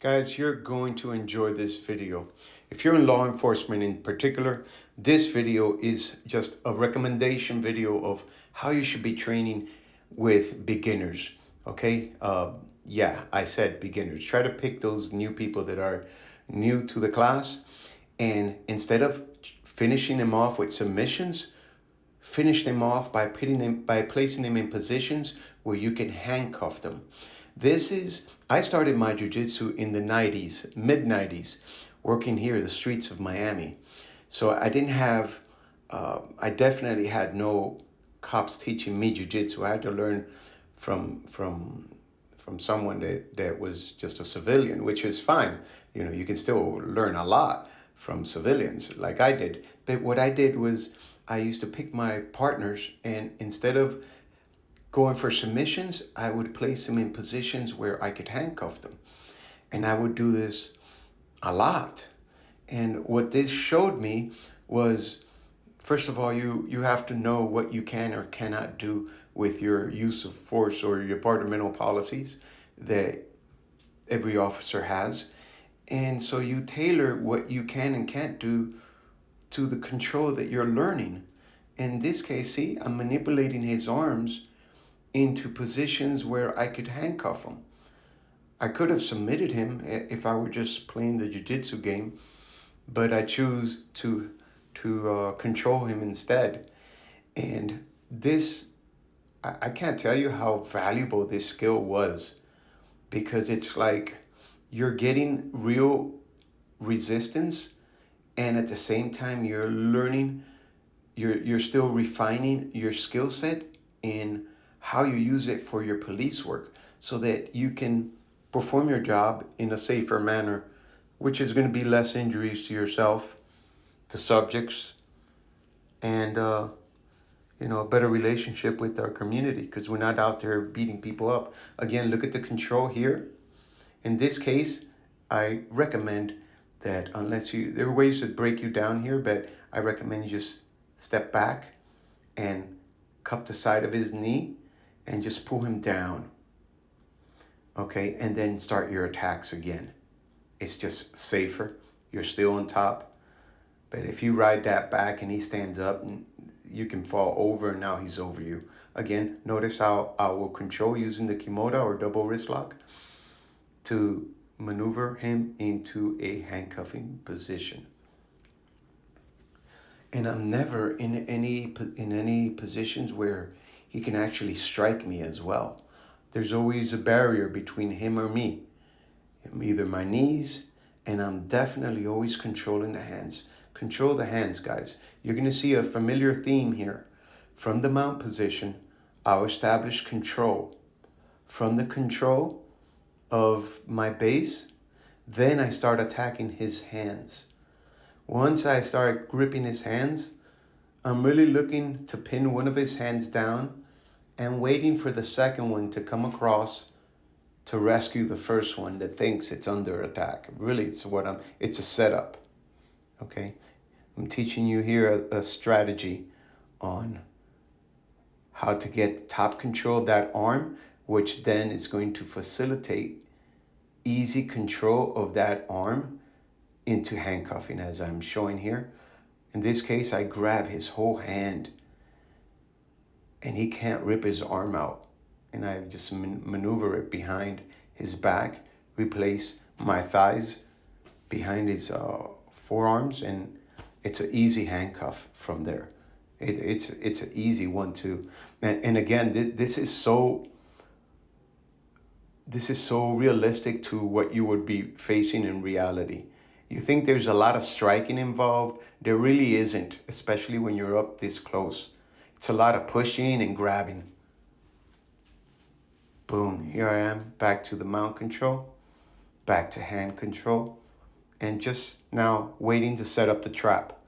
Guys, you're going to enjoy this video. If you're in law enforcement in particular, this video is just a recommendation video of how you should be training with beginners. Okay? Yeah, I said beginners. Try to pick those new people that are new to the class, and instead of finishing them off with submissions, finish them off by placing them in positions where you can handcuff them. I started my jiu-jitsu in the 90s, mid 90s, working here the streets of Miami. So I definitely had no cops teaching me jiu-jitsu. I had to learn from someone that was just a civilian, which is fine. You can still learn a lot from civilians like I did. But what I did was I used to pick my partners, and instead of going for submissions, I would place them in positions where I could handcuff them. And I would do this a lot. And what this showed me was, first of all, you have to know what you can or cannot do with your use of force or your departmental policies that every officer has. And so you tailor what you can and can't do to the control that you're learning. In this case, see, I'm manipulating his arms into positions where I could handcuff him. I could have submitted him if I were just playing the jiu-jitsu game, but I choose to control him instead. And I can't tell you how valuable this skill was, because it's like you're getting real resistance, and at the same time you're learning, you're still refining your skill set in how you use it for your police work, so that you can perform your job in a safer manner, which is going to be less injuries to yourself, to subjects, and a better relationship with our community, because we're not out there beating people up. Again, look at the control here. In this case, I recommend that there are ways to break you down here, but I recommend you just step back and cup the side of his knee and just pull him down. Okay, and then start your attacks again. It's just safer. You're still on top. But if you ride that back and he stands up, you can fall over, and now he's over you. Again, notice how I will control using the Kimura or double wrist lock to maneuver him into a handcuffing position. And I'm never in any positions where he can actually strike me as well. There's always a barrier between him or me. Either my knees, and I'm definitely always controlling the hands. Control the hands, guys. You're going to see a familiar theme here. From the mount position, I'll establish control. From the control of my base, then I start attacking his hands. Once I start gripping his hands, I'm really looking to pin one of his hands down and waiting for the second one to come across to rescue the first one that thinks it's under attack. Really, it's a setup. Okay? I'm teaching you here a strategy on how to get top control of that arm, which then is going to facilitate easy control of that arm into handcuffing, as I'm showing here. In this case, I grab his whole hand and he can't rip his arm out. And I just maneuver it behind his back, replace my thighs behind his forearms, and it's an easy handcuff from there. It's an easy one too. And again, this is so realistic to what you would be facing in reality. You think there's a lot of striking involved? There really isn't, especially when you're up this close. It's a lot of pushing and grabbing. Boom, here I am, back to the mount control, back to hand control, and just now waiting to set up the trap.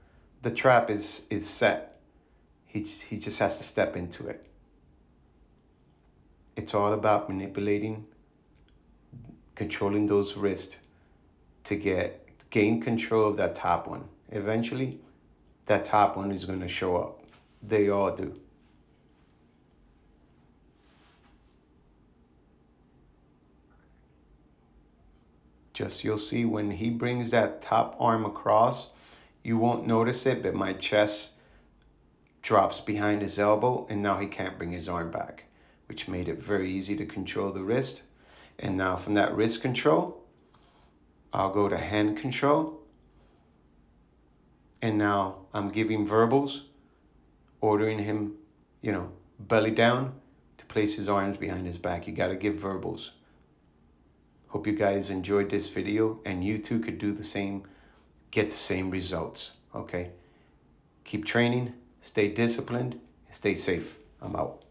The trap is set. He just has to step into it. It's all about manipulating, controlling those wrists to gain control of that top one. Eventually, that top one is going to show up. They all do. Just you'll see when he brings that top arm across, you won't notice it, but my chest drops behind his elbow, and now he can't bring his arm back, which made it very easy to control the wrist. And now from that wrist control, I'll go to hand control. And now I'm giving verbals, ordering him, belly down to place his arms behind his back. You got to give verbals. Hope you guys enjoyed this video, and you too could do the same, get the same results, okay? Keep training, stay disciplined, and stay safe. I'm out.